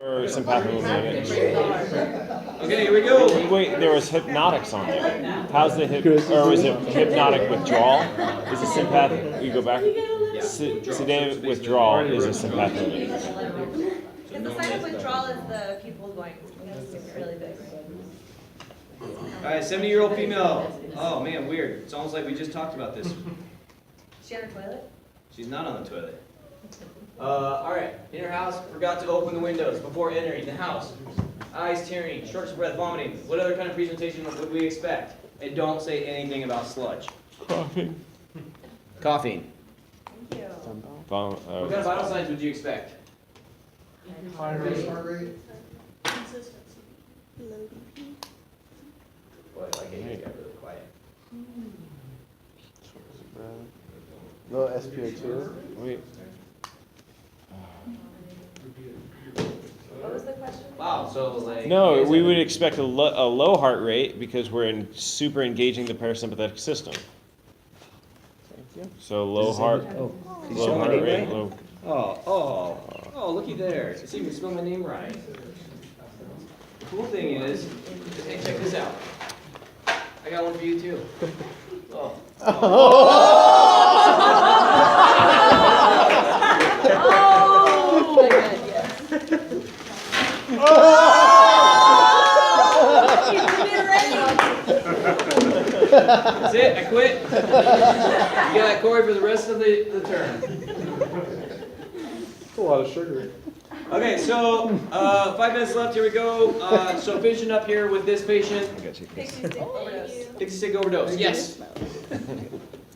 Or sympathetic. Okay, here we go. Wait, there was hypnotics on there. How's the or was it hypnotic withdrawal? Is a sympathetic? You go back. Sedative withdrawal is a sympathetic. Because the sign of withdrawal is the pupil going really big. All right, 70-year-old female. Oh man, weird. It's almost like we just talked about this. Is she on her toilet? She's not on the toilet. All right, in her house, forgot to open the windows before entering the house. Eyes tearing, shortness of breath, vomiting. What other kind of presentation would we expect? And don't say anything about sludge. Coughing. Coughing. Thank you. What kind of vital signs would you expect? Heart rate. Consistency. Low BP. Boy, I like it. You got really quiet. Low SpO2. Wait. What was the question? Wow, so like... No, we would expect a low heart rate because we're super engaging the parasympathetic system. So low heart rate. Low. Oh, looky there. It's even spelled my name right. The cool thing is, hey, check this out. I got one for you too. Oh. Oh my god, yes. You did it right. That's it, I quit. You got Corey for the rest of the term. That's a lot of sugar. Okay, so 5 minutes left, here we go. So finishing up here with this patient. Pixie stick overdose. Pixie stick overdose, yes.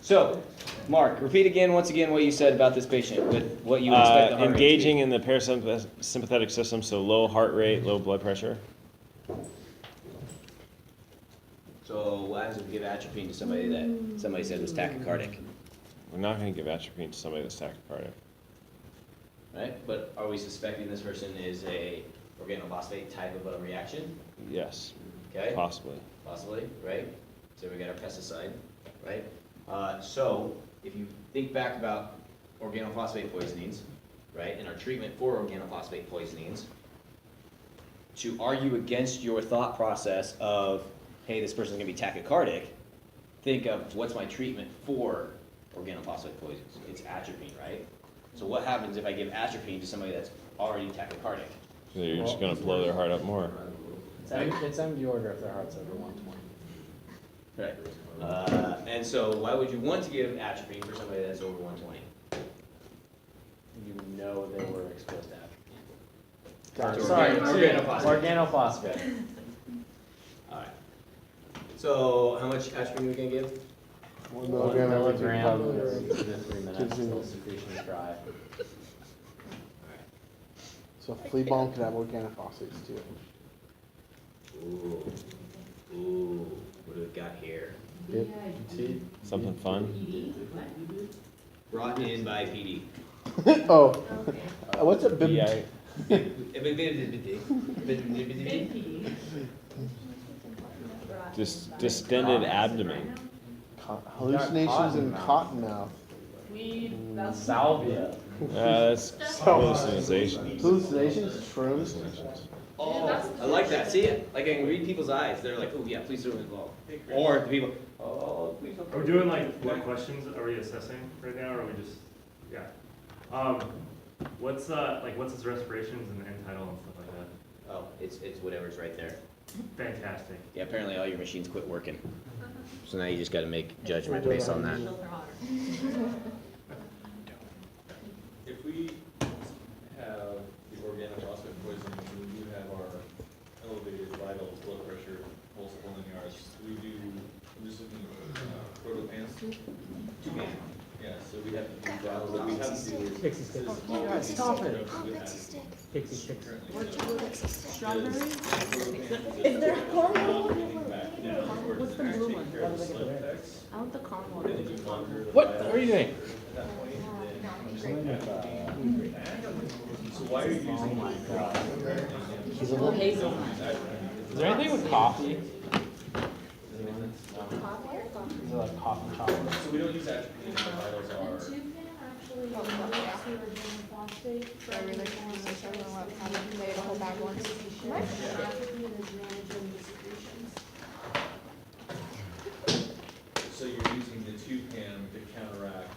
So, Mark, repeat again, once again, what you said about this patient, with what you expect the heart rate to be. Engaging in the parasympathetic system, so low heart rate, low blood pressure. So what happens if we give atropine to somebody that somebody said was tachycardic, We're not going to give atropine to somebody that's tachycardic. right? But are we suspecting this person is a organophosphate type of a reaction? Yes, Okay, possibly. possibly, right? So we got our pesticide, right? So if you think back about organophosphate poisonings, right, and our treatment for organophosphate poisonings, to argue against your thought process of, hey, this person's gonna be tachycardic, think of what's my treatment for organophosphate poisons? It's atropine, right? So what happens if I give atropine to somebody that's already tachycardic? So you're just going to blow their heart up more. It's MD order if their heart's over 120. Right. And so why would you want to give atropine for somebody that's over 120? You know they were exposed to atropine. To Sorry, organophosphate. organophosphate. All right. So how much atropine are we gonna give? 1 1 milligram every milligram 2 every minutes. 2 to 3 minutes until secretion is dry. So flea balm could have organophosphates too. Ooh. What do we got here? Something fun? Brought in by PD. Oh, what's a bib? Yeah. Distended abdomen. Hallucinations and cotton mouth. Salvia. That's hallucinations. Hallucinations, shrooms. Oh, I like that. See, like I can read people's eyes. They're like, oh yeah, please don't involve. Or the people, oh, please don't. Are we doing like what questions are we assessing right now, or are we just, yeah? What's his respirations and end title and stuff like that? Oh, it's whatever's right there. Fantastic. Yeah, apparently all your machines quit working. So now you just got to make judgment based on that. If we have the organophosphate poisoning, we do have our elevated vital blood pressure, pulse of 1 in the hours. We do, I'm just looking at protopans. 2 pan. Yeah, so we have to do that. What we have to do is. Pixie stick. Stop it. Pixie stick. Pixie stick. Is there a caramel? What's the blue one? I want the caramel. What are you doing? So why are you using? Hazelnut. Is there anything with coffee? Is it like coffee chocolate? So we don't use atropine, the vitals are. Phosphate. I really can't. So I'm gonna let them make a whole batch. hard ones. So you're using the 2-cam to counteract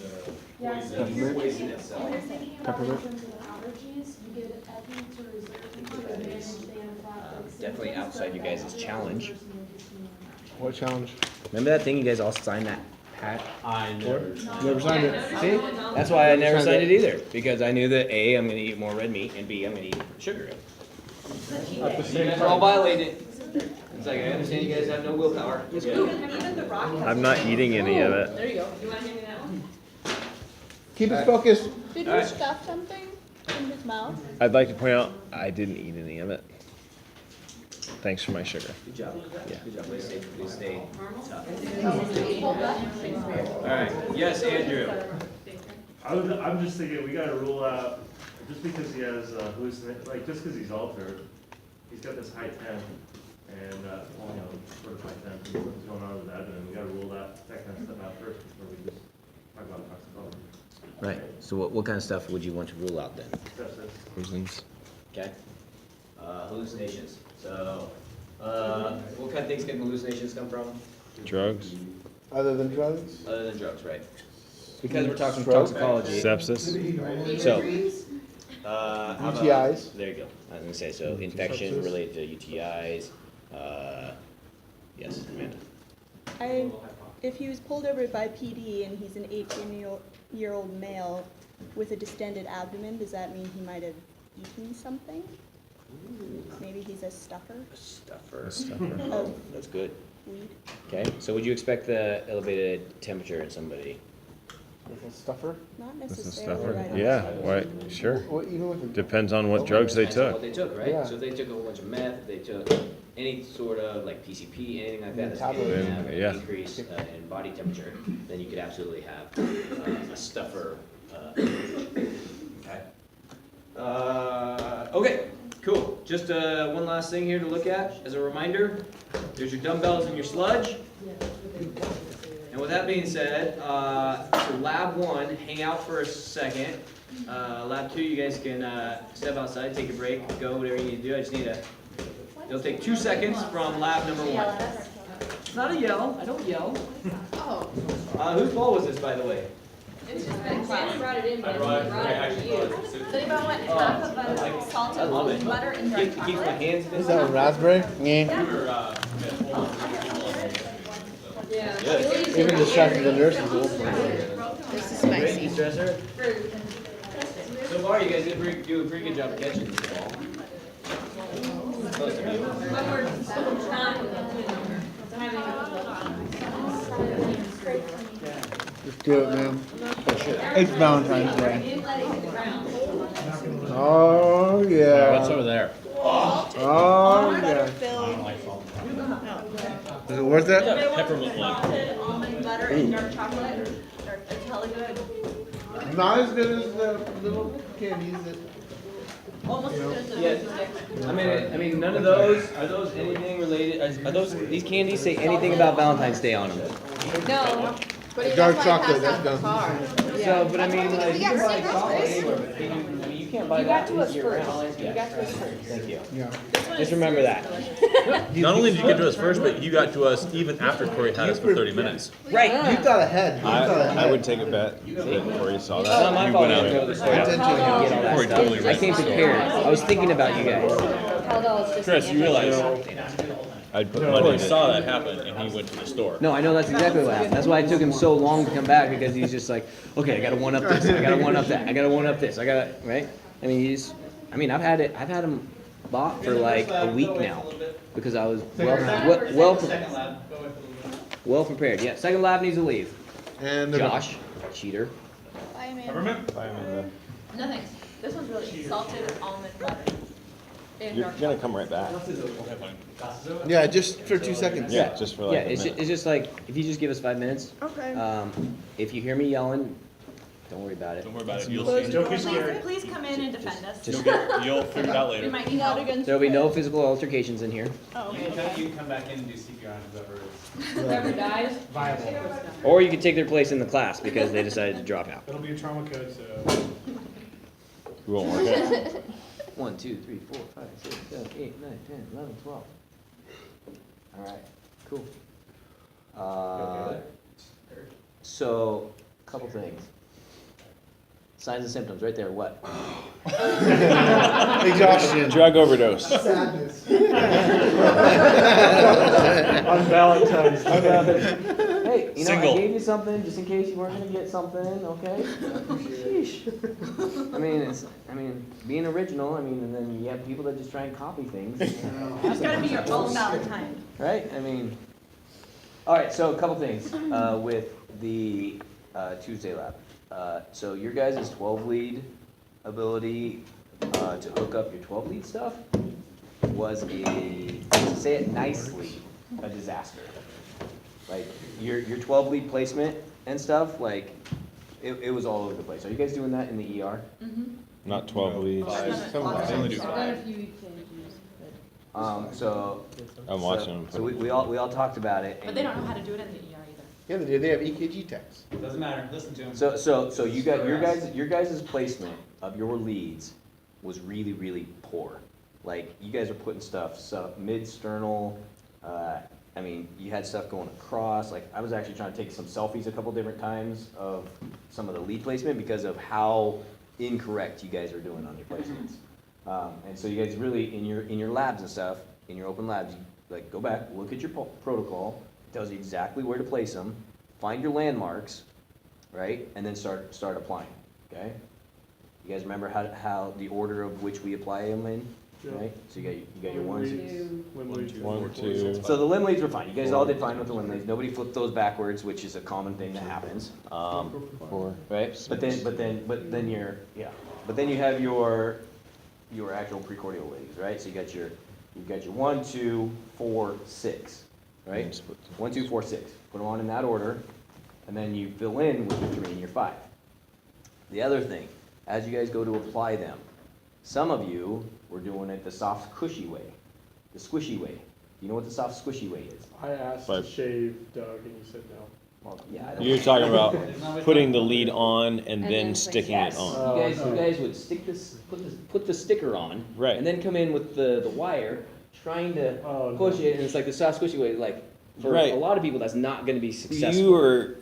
the Yeah, poison. so you're Poison thinking, itself. when you're thinking about in Peppermint. terms of allergies, you get epi to reserve to manage the anaphylactic Definitely symptoms, outside but you the guys' other challenge. person will just need an What challenge? Remember that thing you guys all signed that pat? I never. Never signed it. See? That's why I never Signed signed it. it either, because I knew that A, I'm gonna eat more red meat, and B, I'm gonna eat sugar. At the You same guys are all time. violating it. It's like, I understand you guys have no willpower. Even the rock. has- I'm not eating any of it. There you go. You wanna hand me that one? Keep it focused. Did Alright. stuff something in his mouth? I'd like to point out I didn't eat any of it. Thanks for my sugar. Good job. Yeah. Good job. Please stay tough. Alright, yes, Andrew. I'm just thinking, we gotta rule out, just because he has like, just because he's altered, he's got this high 10, and, sort of high 10, something's going on with that, and we gotta rule that kind of stuff out first before we just talk about toxicology. Right, so what kind of stuff would you want to rule out then? Reasons. Okay? Hallucinations. So, what kind of things can hallucinations come from? Drugs. Other than drugs? Other than drugs, right? Because we're talking Stroke. toxicology. Sepsis. So, how about- UTIs. There you go. I was gonna say, so infection Sepsis. related to UTIs, yes, Amanda. If he was pulled over by PD and he's an 18-year-old male with a distended abdomen, does that mean he might have eaten something? Maybe he's a stuffer A stuffer. of That's good. weed. Okay, so would you expect the elevated temperature in somebody? With a stuffer? Not That's a necessarily stuffer. right Yeah, away. why, sure. Well, even with a Depends on what drugs they Depends on took. What they took, right? Yeah. So if they took a whole bunch of meth, if they took any sort of like PCP, anything like that, that's gonna Metabolism. have an Yeah. increase in body temperature, then you could absolutely have a stuffer. Okay. Okay, cool. Just one last thing here to look at as a reminder. There's your dumbbells and your sludge. And with that being said, so lab 1, hang out for a second. Lab 2, you guys can step outside, take a break, go, whatever you need to do. I just need it'll take 2 seconds from lab number 1. It's not a yell, I don't yell. Oh. Whose ball was this, by the way? It's just been class. brought it in, I brought it, I actually brought it. So you about want half of a salted I love it. almond butter and dark Keeps my chocolate? hands Is busy. that a raspberry? Yeah. We were, Good. Even distracted the nurses. This is Great, spicy. de-stressor. So far, you guys do a pretty good job of catching this ball. Most of you. But we're not Just do it, man. It's Valentine's Day. Oh, yeah. What's over there? Oh, yeah. Is it worth it? peppermint like. salted almond butter and dark chocolate. It's hella good. Not as good as the little candies that. Almost as good as the Yeah. Reese's sticks. I mean, none of those, are those anything related, are those, these candies say anything about Valentine's Day on them? No. But he Dark does chocolate, pass out that's the car. So, but I mean, like, We you got can buy stickers, chocolate Kris. anywhere, but can you, I mean, you can't buy that year-round. You got to us first. Thank you. Yeah. Just remember that. Not only did you get to us first, but you got to us even after Corey had us for 30 minutes. Right. You thought ahead. You thought ahead. I would take a bet before you saw It's not that. my You fault went I didn't out. know the story. Attention. Get all that Corey stuff. totally I came prepared. I was thinking about you guys. Chris, you realize I'd put money Corey in it. saw that happen and he went to the store. No, I know that's exactly what happened. That's why it took him so long to come back, because he's just like, okay, I gotta one up this, I gotta one up that, I gotta one up this, I gotta, right? I mean, I've had him bought for like a week now, because I was well prepared. Yeah, second lab needs to leave. And Josh, cheater. Bye, man. Peppermint? No thanks. This one's really salted almond butter. And You're dark gonna chocolate. come right back. yeah, just for 2 seconds. Yeah, just for Yeah, like a it's minute. just like, if you just give us 5 minutes, Okay. if you hear me yelling, don't worry about it. Don't worry about it, you'll Close see. the door. Please come in and defend us. You'll figure it out We later. might You need got help. against. There'll be no physical altercations in here. Oh, okay. You can come back in and do CPR on whoever is Whoever dies. viable. Or you could take their place in the class because they decided to drop out. It'll be a trauma code, so. We won't work it. 1, 2, 3, 4, 5, 6, 7, 8, 9, 10, 11, 12. All right, cool. So, couple things. Signs and symptoms, right there, what? Exhaustion. Drug overdose. Sadness. On Valentine's Day. Hey, you know, Single. I gave you something just in case you weren't gonna get something, okay? Sheesh. I mean, being original, and then you have people that just try and copy things. It's gotta be your own Valentine. Right, all right, so a couple things, with the, Tuesday lab. So your guys' 12 lead ability, to hook up your 12 lead stuff was to say it nicely, a disaster. Like, your 12 lead placement and stuff, like, it was all over the place. Are you guys doing that in the ER? Not 12 leads. They only do I've done a few changes, but. So. I'm watching them. So we all talked about it. But they don't know how to do it in the ER either. Yeah, they do. They have EKG techs. Doesn't matter, listen to him. So you got your guys' placement of your leads was really, really poor. Like, you guys are putting stuff mid-sternal, you had stuff going across. Like, I was actually trying to take some selfies a couple different times of some of the lead placement because of how incorrect you guys are doing on your placements. And so you guys really, in your labs and stuff, in your open labs, you, go back, look at your protocol, it tells you exactly where to place them, find your landmarks, right, and then start applying, okay? You guys remember how the order of which we apply them in, right? So you got your ones. 1, 2. So the limb leads were fine. You guys all did fine with the limb leads. Nobody flipped those backwards, which is a common thing that happens. 4. Right? But then you have your actual precordial leads, right? So you've got your 1, 2, 4, 6, right? 1, 2, 4, 6. Put them on in that order, and then you fill in with your 3 and your 5. The other thing, as you guys go to apply them, some of you were doing it the soft, cushy way, the squishy way. You know what the soft, squishy way is? I asked to shave Doug and he said no. Well, yeah. I don't You're talking about putting the lead on and then sticking it Yes, on. you guys would stick put the sticker on, Right. and then come in with the wire, trying to push it, and it's like the soft, squishy way. Like, for Right. a lot of people, that's not going to be successful. You were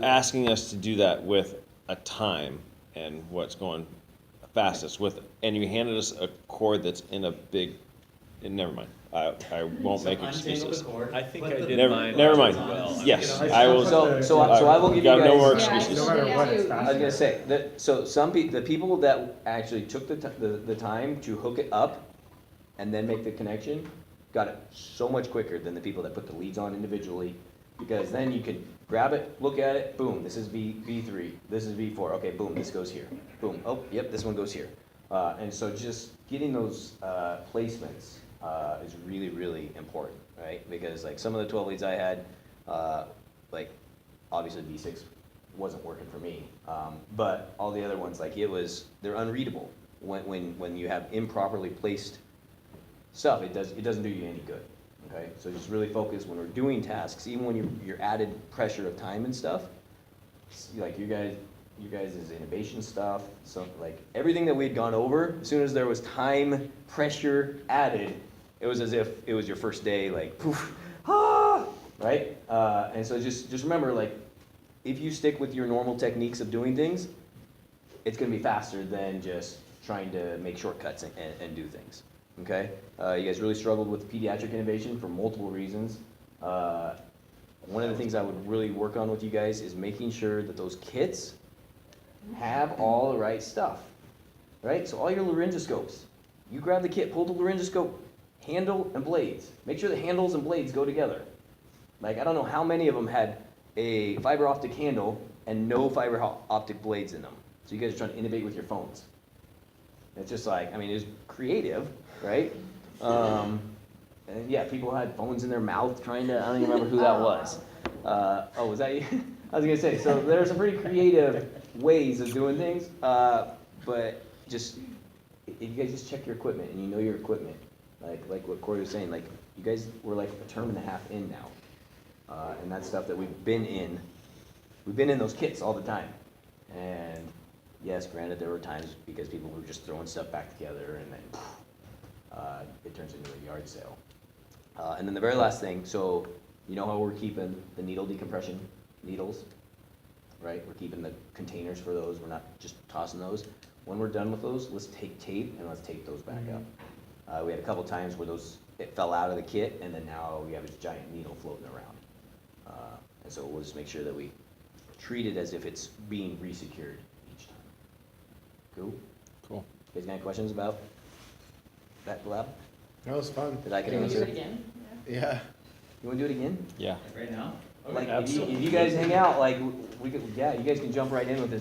asking us to do that with a time and what's going fastest with, and you handed us a cord that's in a big, never mind. I won't make excuses. I think I did Never, mine. never mind. well. Yes, I will. So I will give you got guys. no more Yeah, excuses. no matter what, it's I was gonna say that. So the people that actually took the time to hook it up and then make the connection got it so much quicker than the people that put the leads on individually, because then you could grab it, look at it, boom, this is V3, this is V4, okay, boom, this goes here, boom, oh, yep, this one goes here. And so just getting those placements is really, really important, right? Because like some of the 12 leads I had, like obviously V6 wasn't working for me, but all the other ones, like they're unreadable. When you have improperly placed stuff, it doesn't do you any good. Okay, so just really focus when we're doing tasks, even when you're added pressure of time and stuff. Like you guys' innovation stuff, so like everything that we'd gone over, as soon as there was time pressure added, it was as if it was your first day, like poof, right? And so just remember, like, if you stick with your normal techniques of doing things, it's going to be faster than just trying to make shortcuts and do things. Okay? You guys really struggled with pediatric innovation for multiple reasons. One of the things I would really work on with you guys is making sure that those kits have all the right stuff. Right? So all your laryngoscopes, you grab the kit, pull the laryngoscope, handle and blades. Make sure the handles and blades go together. Like, I don't know how many of them had a fiber optic handle and no fiber optic blades in them. So you guys are trying to innovate with your phones. It's just like, I mean, it's creative, right? And yeah, people had phones in their mouth trying to, I don't even remember who that was. Oh, was that you? I was gonna say, so there are some pretty creative ways of doing things, but just, if you guys just check your equipment and you know your equipment, like what Corey was saying, like, you guys were like a term and a half in now. And that's stuff that we've been in those kits all the time. And yes, granted, there were times because people were just throwing stuff back together and then it turns into a yard sale. And then the very last thing, so you know how we're keeping the needle decompression needles, right? We're keeping the containers for those, we're not just tossing those. When we're done with those, let's take tape and let's tape those back up. We had a couple times where it fell out of the kit and then now we have this giant needle floating around. And so we'll just make sure that we treat it as if it's being resecured each time. Cool? Cool. You guys got any questions about that lab That was fun. that I can Can we do it answer? again? Yeah. You wanna do it again? Yeah. Like, if you guys hang out, like, we could, yeah, you guys can jump right in with this